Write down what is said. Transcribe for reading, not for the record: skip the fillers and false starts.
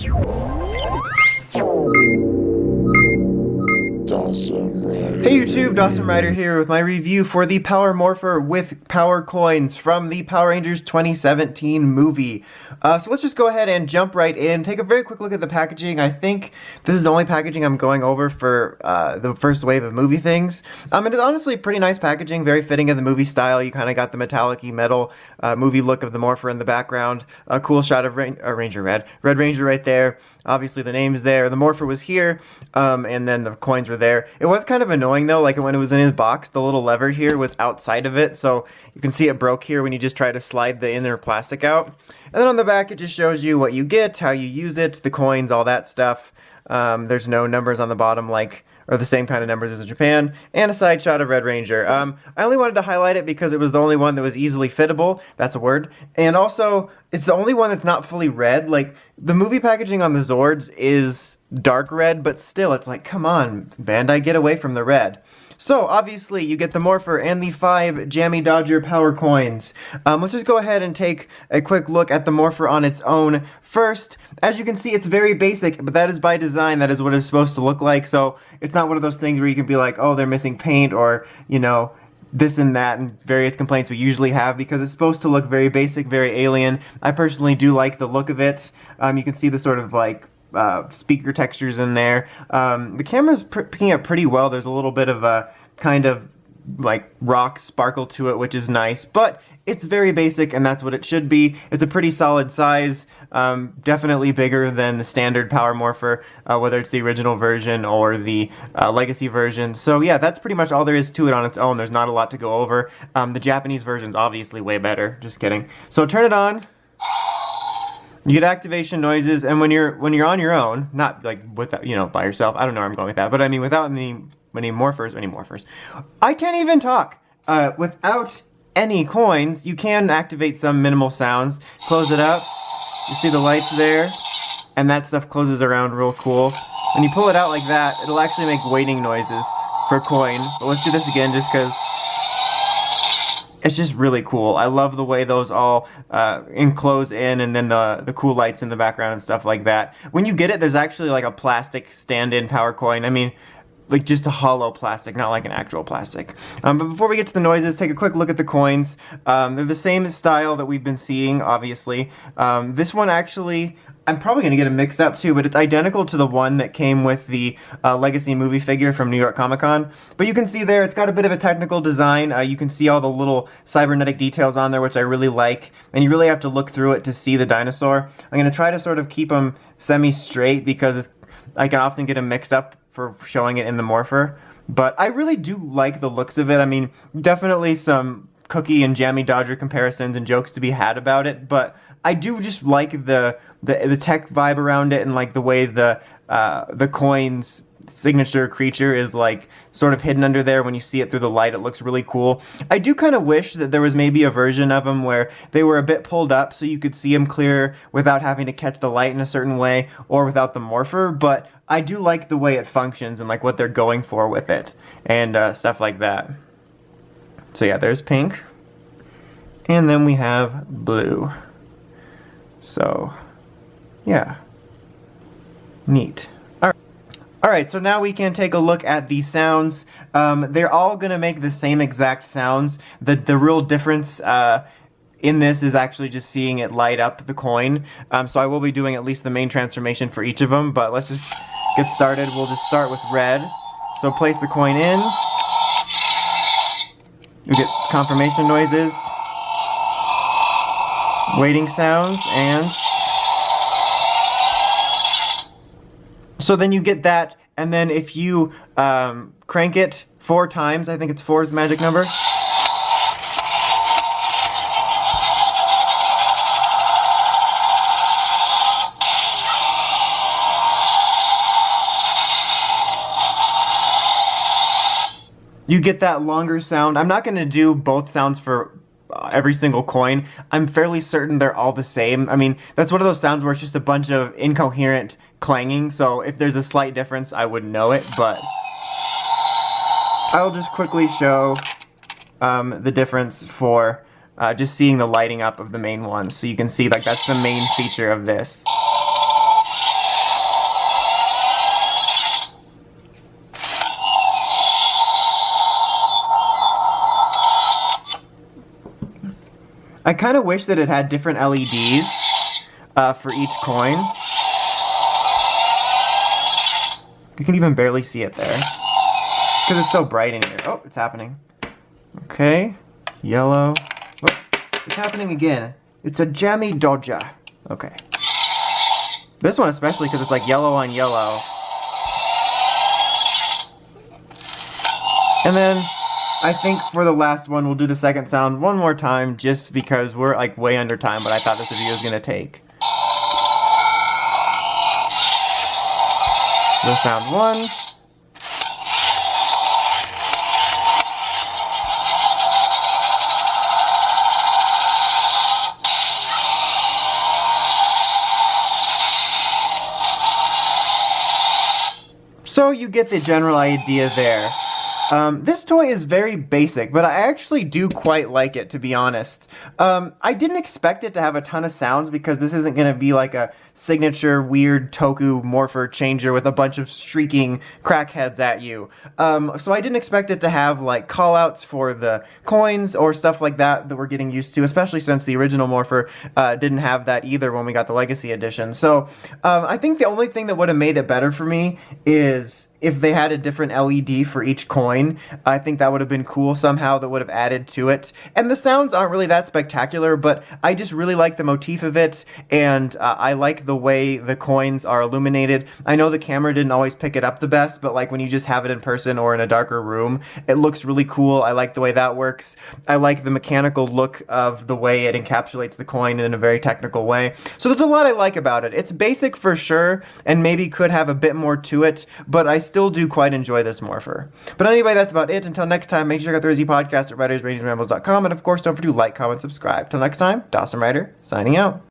Hey YouTube, Dawson Ryder here with my review for the Power Morpher with Power Coins from the Power Rangers 2017 movie. So let's just go ahead and jump right in, take a very quick look at the packaging. I think this is the only packaging I'm going over for the first wave of movie things. And it's honestly pretty nice packaging, very fitting of the movie style. You kind of got the metallic-y metal movie look of the Morpher in the background. A cool shot of Red Ranger right there. Obviously the name's there. The Morpher was here, and then the coins were there. It was kind of annoying though, like when it was in his box, the little lever here was outside of it, so you can see it broke here when you just try to slide the inner plastic out. And then on the back it just shows you what you get, how you use it, the coins, all that stuff. There's no numbers on the bottom or the same kind of numbers as in Japan, and a side shot of Red Ranger. I only wanted to highlight it because it was the only one that was easily fittable, that's a word, and also, it's the only one that's not fully red. Like, the movie packaging on the Zords is dark red, but still, it's like, come on, Bandai, get away from the red. So, obviously, you get the Morpher and the 5 Jammy Dodger Power Coins. Let's just go ahead and take a quick look at the Morpher on its own. First, as you can see, it's very basic, but that is by design. That is what it's supposed to look like, so it's not one of those things where you can be like, oh, they're missing paint, or, you know, this and that, and various complaints we usually have, because it's supposed to look very basic, very alien. I personally do like the look of it. You can see the sort of, like, speaker textures in there. The camera's picking up pretty well. There's a little bit of a kind of like rock sparkle to it, which is nice, but it's very basic, and that's what it should be. It's a pretty solid size, definitely bigger than the standard Power Morpher, whether it's the original version or the legacy version. So yeah, that's pretty much all there is to it on its own. There's not a lot to go over. The Japanese version's obviously way better. Just kidding. So turn it on. You get activation noises, and when you're on your own, not like without, you know, by yourself. I don't know where I'm going with that, but I mean without any morphers. I can't even talk. Without any coins, you can activate some minimal sounds. Close it up. You see the lights there, and that stuff closes around real cool. When you pull it out like that, it'll actually make waiting noises for coin. But let's do this again, just because it's just really cool. I love the way those all enclose in, and then the cool lights in the background and stuff like that. When you get it, there's actually like a plastic stand-in power coin. I mean, like just a hollow plastic, not like an actual plastic. But before we get to the noises, take a quick look at the coins. They're the same style that we've been seeing, obviously. This one actually, I'm probably going to get it mixed up too, but it's identical to the one that came with the Legacy movie figure from New York Comic Con. But you can see there, it's got a bit of a technical design. You can see all the little cybernetic details on there, which I really like. And you really have to look through it to see the dinosaur. I'm going to try to sort of keep them semi-straight because I can often get them mixed up for showing it in the Morpher. But I really do like the looks of it. I mean, definitely some Cookie and Jammy Dodger comparisons and jokes to be had about it, but I do just like the tech vibe around it, and like the way the coin's signature creature is like sort of hidden under there. When you see it through the light, it looks really cool. I do kind of wish that there was maybe a version of them where they were a bit pulled up so you could see them clear without having to catch the light in a certain way, or without the Morpher, but I do like the way it functions and like what they're going for with it and stuff like that. So yeah, there's pink, and then we have blue. So yeah, neat. Alright, so now we can take a look at the sounds. They're all going to make the same exact sounds. The real difference in this is actually just seeing it light up the coin. So I will be doing at least the main transformation for each of them, but let's just get started. We'll just start with red. So place the coin in. You get confirmation noises, waiting sounds, and so then you get that, and then if you crank it 4 times, I think it's 4 is the magic number. You get that longer sound. I'm not going to do both sounds for every single coin. I'm fairly certain they're all the same. I mean, that's one of those sounds where it's just a bunch of incoherent clanging, so if there's a slight difference, I would know it, but I'll just quickly show the difference for just seeing the lighting up of the main ones. So you can see, like, that's the main feature of this. I kind of wish that it had different LEDs for each coin. You can even barely see it there. Because it's so bright in here. Oh, it's happening. Okay. Yellow. Oh, it's happening again. It's a jammy dodger. Okay. This one especially because it's like yellow on yellow. And then I think for the last one we'll do the second sound one more time just because we're like way under time, but I thought this video was going to take. So sound one. So you get the general idea there. This toy is very basic, but I actually do quite like it, to be honest. I didn't expect it to have a ton of sounds because this isn't going to be like a signature weird Toku Morpher changer with a bunch of shrieking crackheads at you. So I didn't expect it to have like callouts for the coins or stuff like that that we're getting used to, especially since the original Morpher didn't have that either when we got the Legacy Edition. So I think the only thing that would have made it better for me is if they had a different LED for each coin. I think that would have been cool somehow, that would have added to it. And the sounds aren't really that spectacular, but I just really like the motif of it, and I like the way the coins are illuminated. I know the camera didn't always pick it up the best, but like when you just have it in person or in a darker room, it looks really cool. I like the way that works. I like the mechanical look of the way it encapsulates the coin in a very technical way. So there's a lot I like about it. It's basic for sure, and maybe could have a bit more to it, but I still do quite enjoy this Morpher. But anyway, that's about it. Until next time, make sure you check out the Rizzy podcast at writersrangeandrambles.com, and of course, don't forget to like, comment, subscribe. Till next time, Dawson Ryder, signing out.